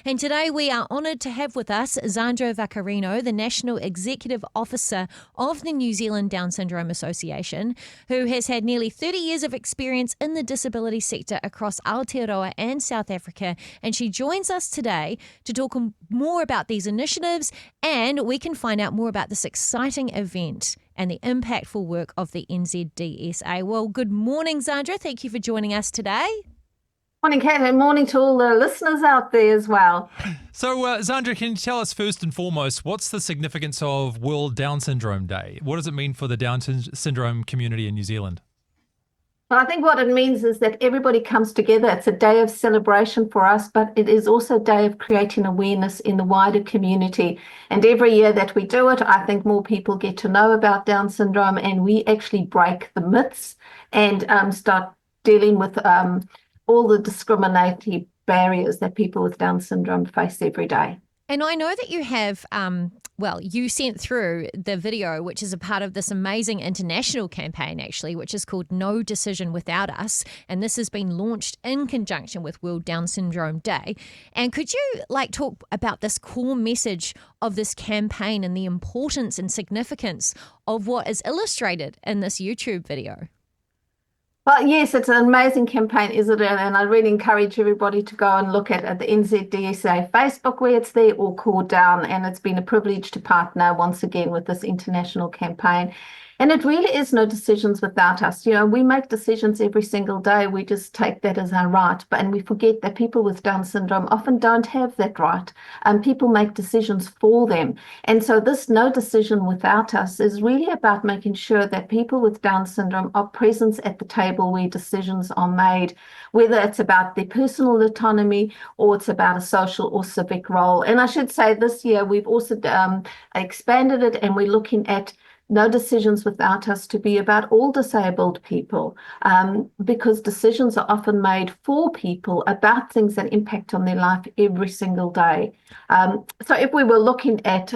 And today we are honoured to have with us Zandra Vaccarino, the National Executive Officer of the New Zealand Down Syndrome Association, who has had nearly 30 years of experience in the disability sector across Aotearoa and South Africa. And she joins us today to talk more about these initiatives, and we can find out more about this exciting event and the impactful work of the NZDSA. Well, good morning, Zandra. Thank you for joining us today. Morning, Kate, and morning to all the listeners out there as well. So, Zandra, can you tell us first and foremost, what's the significance of World Down Syndrome Day? What does it mean for the Down syndrome community in New Zealand? Well, I think what it means is that everybody comes together. It's a day of celebration for us, but it is also a day of creating awareness in the wider community. And every year that we do it, I think more people get to know about Down syndrome, and we actually break the myths and start dealing with all the discriminatory barriers that people with Down syndrome face every day. And I know that you have, you sent through the video, which is a part of this amazing international campaign, actually, which is called No Decision Without Us. And this has been launched in conjunction with World Down Syndrome Day. And could you talk about this core message of this campaign and the importance and significance of what is illustrated in this YouTube video? Well, yes, it's an amazing campaign, isn't it? And I really encourage everybody to go and look at the NZDSA Facebook where it's there, or call down. And it's been a privilege to partner once again with this international campaign. And it really is no decisions without us. You know, we make decisions every single day. We just take that as our right. And we forget that people with Down syndrome often don't have that right. People make decisions for them. And so this no decision without us is really about making sure that people with Down syndrome are present at the table where decisions are made, whether it's about their personal autonomy or it's about a social or civic role. And I should say this year we've also expanded it, and we're looking at No Decisions Without Us to be about all disabled people, because decisions are often made for people about things that impact on their life every single day. So if we were looking at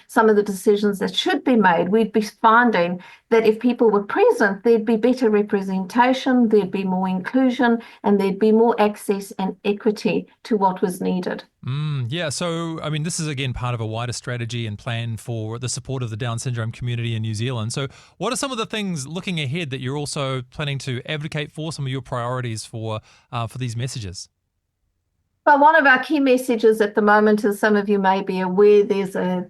some of the decisions that should be made, we'd be finding that if people were present, there'd be better representation, there'd be more inclusion, and there'd be more access and equity to what was needed. So, I mean, this is, again, part of a wider strategy and plan for the support of the Down syndrome community in New Zealand. So what are some of the things looking ahead that you're also planning to advocate for, some of your priorities for these messages? Well, one of our key messages at the moment, as some of you may be aware, there's a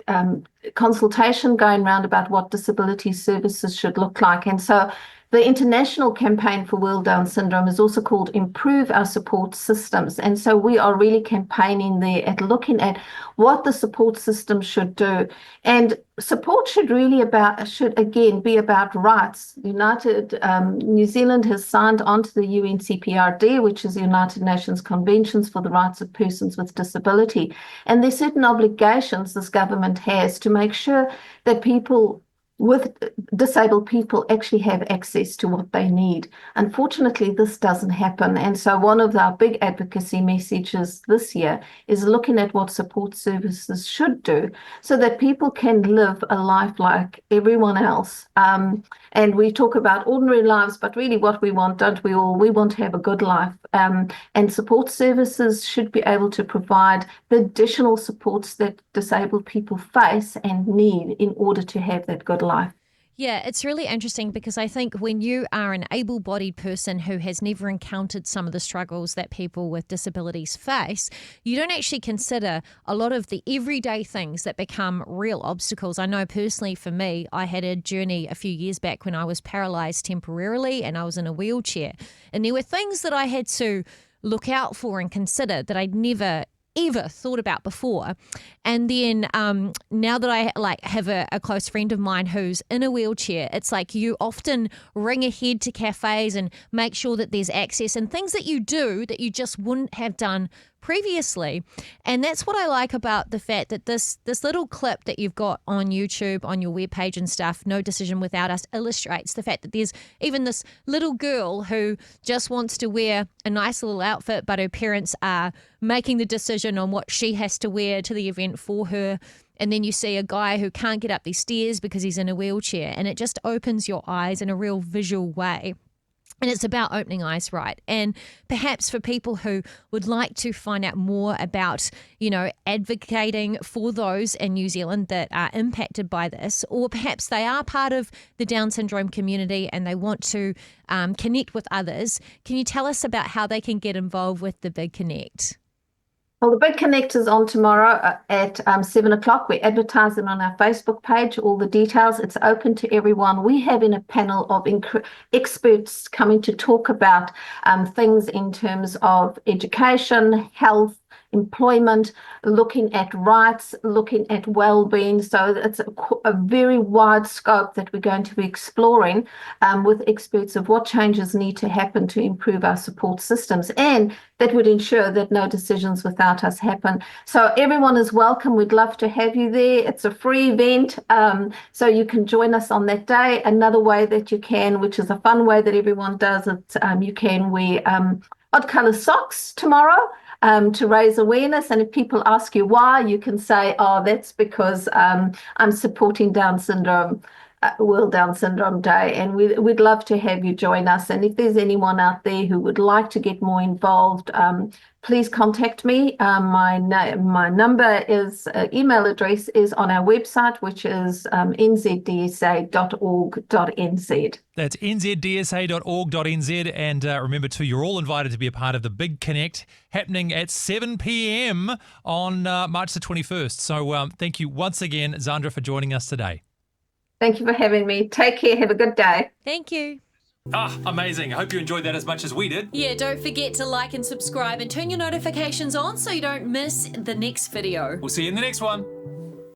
consultation going around about what disability services should look like. And so the international campaign for World Down Syndrome is also called Improve Our Support Systems. And so we are really campaigning there at looking at what the support system should do. And support should again be about rights. New Zealand has signed on to the UNCPRD, which is the United Nations Conventions for the Rights of Persons with Disability. And there's certain obligations this government has to make sure that disabled people actually have access to what they need. Unfortunately, this doesn't happen. And so one of our big advocacy messages this year is looking at what support services should do so that people can live a life like everyone else. And we talk about ordinary lives, but really what we want, don't we all? We want to have a good life. And support services should be able to provide the additional supports that disabled people face and need in order to have that good life. Yeah, it's really interesting because I think when you are an able-bodied person who has never encountered some of the struggles that people with disabilities face, you don't actually consider a lot of the everyday things that become real obstacles. I know personally for me, I had a journey a few years back when I was paralysed temporarily and I was in a wheelchair. And there were things that I had to look out for and consider that I'd never ever thought about before. And then now that I have a close friend of mine who's in a wheelchair, it's like you often ring ahead to cafes and make sure that there's access and things that you do that you just wouldn't have done previously. And that's what I like about the fact that this little clip that you've got on YouTube, on your webpage and stuff, No Decision Without Us, illustrates the fact that there's even this little girl who just wants to wear a nice little outfit, but her parents are making the decision on what she has to wear to the event for her. And then you see a guy who can't get up these stairs because he's in a wheelchair, and it just opens your eyes in a real visual way. And it's about opening eyes, right? And perhaps for people who would like to find out more about, advocating for those in New Zealand that are impacted by this, or perhaps they are part of the Down syndrome community and they want to connect with others, can you tell us about how they can get involved with the Big Connect? Well, the Big Connect is on tomorrow at 7 o'clock. We're advertising on our Facebook page, all the details. It's open to everyone. We have in a panel of experts coming to talk about things in terms of education, health, employment, looking at rights, looking at well-being. So it's a very wide scope that we're going to be exploring with experts of what changes need to happen to improve our support systems, and that would ensure that no decisions without us happen. So everyone is welcome. We'd love to have you there. It's a free event, so you can join us on that day. Another way that you can, which is a fun way that everyone does it, you can wear odd colour socks tomorrow to raise awareness. And if people ask you why, you can say, oh, that's because I'm supporting Down syndrome, World Down Syndrome Day, and we'd love to have you join us. And if there's anyone out there who would like to get more involved, please contact me. My number is, email address is on our website, which is nzdsa.org.nz. That's nzdsa.org.nz. And remember too, you're all invited to be a part of the Big Connect happening at 7 p.m. on March the 21st. So thank you once again, Zandra, for joining us today. Thank you for having me. Take care. Have a good day. Thank you. Amazing. I hope you enjoyed that as much as we did. Yeah, don't forget to like and subscribe and turn your notifications on so you don't miss the next video. We'll see you in the next one.